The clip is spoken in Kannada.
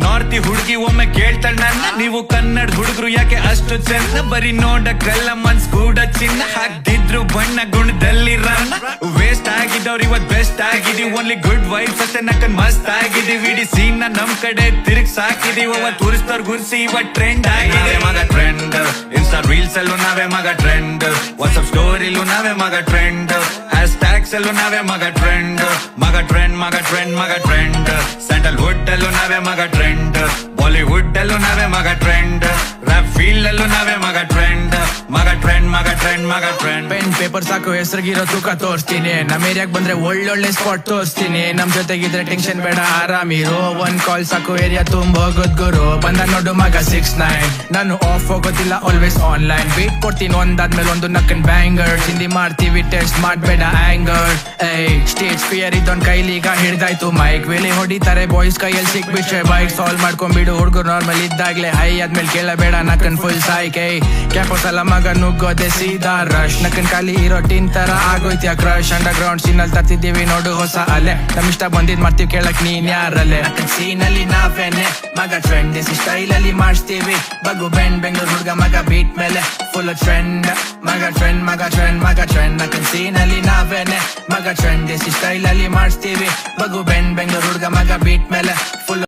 ನಾರ್ತಿ ಹುಡುಗಿ ಒಮ್ಮೆ ಕೇಳ್ತಾಳ ನನ್ನ, ನೀವು ಕನ್ನಡ ಹುಡುಗರು ಯಾಕೆ ಅಷ್ಟು ಚೆನ್ನ, ಬರೀ ನೋಡಕ್ಕಲ್ಲ ಮನ್ಸ್ ಕೂಡ ಚಿನ್ನ, ಹಾಕ್ದಿದ್ರು ಬಣ್ಣ ಗುಣದಲ್ಲಿ ರನ್ನ, ವೇಸ್ಟ್ ಆಗಿದ್ದವ್ರು ಇವತ್ ಬೆಸ್ಟ್ ಆಗಿದೀವಿ, ಓನ್ಲಿ ಗುಡ್ ವೈಬ್ಸ್ ಅಷ್ಟೇ ನಕ್ಕನ್ ಮಸ್ತ್ ಆಗಿದೀವಿ, ಇಡೀ ಸೀನ್ ನಮ್ ಕಡೆ ತಿರುಗ್ ಸಾಕಿದೀವಿ, ಅವತ್ ತುರಿಸ್ತವ್ರ ಗುರ್ಸಿ ಇವತ್ ಟ್ರೆಂಡ್ ಆಗಿದೆ ಮಗ ಟ್ರೆಂಡ್, ಇನ್ಸ್ಟಾ ರೀಲ್ಸ್ ಅಲ್ಲೂ ನಾವೇ ಮಗ ಟ್ರೆಂಡ್, ವಾಟ್ಸ್ಆಪ್ ಸ್ಟೋರಿಲೂ ನಾವೇ ಮಗ ಟ್ರೆಂಡ್, ಹ್ಯಾಶ್ ಟ್ಯಾಗ್ಸ್ ಅಲ್ಲೂ ನಾವೇ ಮಗ ಟ್ರೆಂಡ್, ಮಗ ಟ್ರೆಂಡ್ ಮಗ ಟ್ರೆಂಡ್ ಮಗ ಟ್ರೆಂಡ್, ಸ್ಯಾಂಡಲ್ವುಡ್ ಅಲ್ಲೂ ನಾವೇ ಮಗ ಟ್ರೆಂಡ್, ಬಾಲಿವುಡ್ ಅಲ್ಲೂ ನಾವೇ ಮಗ ಟ್ರೆಂಡ್, ರ್ಯಾಪ್ ಫೀಲ್ಡ್ ಅಲ್ಲೂ ನಾವೇ ಮಗ ಟ್ರೆಂಡ್, ಮಗ ಟ್ರೆಂಡ್ ಮಗ ಟ್ರೆಂಡ್ ಮಗ ಟ್ರೆಂಡ್. ಪೆನ್ ಪೇಪರ್ ಸಾಕು ಹೆಸರಿಗಿರೋ ತೂಕ ತೋರಿಸ್ತೀನಿ, ನಮ್ ಏರಿಯಾಗ್ ಬಂದ್ರೆ ಒಳ್ಳೊಳ್ಳೆ ಸ್ಪಾಟ್ ತೋರಿಸ್ತೀನಿ, ನಮ್ ಜೊತೆಗಿದ್ರೆ ಟೆನ್ಷನ್ ಬೇಡ ಆರಾಮಿರೋ, ಒಂದ್ ಕಾಲ್ ಸಾಕು ಏರಿಯಾ ತುಂಬ ಹೋಗೋದ್ ಗುರು, ಬಂದ ನೋಡು ಮಗ 6ix9ine, ನಾನು ಆಫ್ ಹೋಗೋದಿಲ್ಲ ಆಲ್ವೇಸ್ ಆನ್ಲೈನ್, ಬೀಟ್ ಕೊಡ್ತೀನಿ ಒಂದಾದ್ಮೇಲೆ ಒಂದು ನಕ್ಕನ್ ಬ್ಯಾಂಗರ್, ಹಿಂದಿ ಮಾಡ್ತೀವಿ ಟೆಸ್ಟ್ ಮಾಡ್ಬೇಡ ಆಂಗರ್, ಸ್ಟೇಜ್ ಫಿಯರ್ ಇದೊಂದ್ ಕೈಲೀಗ ಹಿಡ್ದಾಯ್ತು ಮೈಕ್, ವೇಲೆ ಹೊಡಿತಾರೆ ಬಾಯ್ಸ್ ಕೈಯಲ್ಲಿ ಸಿಕ್ಬಿಟ್ರೆ ಬೈಕ್ ಸಾಲ್ವ್ ಮಾಡ್ಕೊಂಡ್ಬಿಡು, ಹುಡುಗರು ನಾರ್ಮಲ್ ಇದ್ದಾಗ್ಲೇ ಹೈ ಆದ್ಮೇಲೆ ಕೇಳಬೇಡ ನಕ್ಕನ್ ಫುಲ್ ಸಾಯ್ಕೆ, ಕ್ಯಾಪೋಸ್ ಅಲ್ಲ ಮಗ ನುಗ್ಗೋದೆ ಸೀದಾ ರಶ್, ನಕ್ಕನ್ ಖಾಲಿ ಇರೋ ಟಿನ್ ತರ ಆಗೋಯ್ತ್ಯಾ ಕ್ರಶ್, ಅಂಡರ್ ಗ್ರೌಂಡ್ ಸೀನಲ್ಲಿ ತರ್ತಿದ್ದೀವಿ ನೋಡು ಹೊಸ ಅಲೆ, ನಮ್ ಇಷ್ಟ ಬಂದಿದ್ ಮಾಡ್ತೀವಿ ಕೇಳಕ್ ನೀನ್ ಯಾರಲ್ಲೇ, ನಕ್ಕನ್ ಸೀನಲ್ಲಿ ನಾವೇನೆ ಮಗ ಟ್ರೆಂಡ್, ದೇಸಿ ಸ್ಟೈಲ್ ಅಲ್ಲಿ ಮಾಡಿಸ್ತೀವಿ, ಬಗು ಬೆಂಡ್ ಬೆಂಗಳೂರು ಹುಡುಗ ಮಗ ಬೀಟ್ ಮೇಲೆ ಫುಲ್ ಟ್ರೆಂಡ್, ಮಗ ಟ್ರೆಂಡ್ ಮಗ ಟ್ರೆಂಡ್ ಮಗ ಟ್ರೆಂಡ್, ನಕ್ಕನ್ ಸೀನಲ್ಲಿ ನಾವೇನೆ ಮಗ ಟ್ರೆಂಡ್, ದೇಸಿ ಸ್ಟೈಲ್ ಅಲ್ಲಿ ಮಾಡಿಸ್ತೀವಿ, ಬಗು ಬೆಂಡ್ ಬೆಂಗಳೂರು ಹುಡುಗ ಮಗ ಬೀಟ್ ಮೇಲೆ ಫುಲ್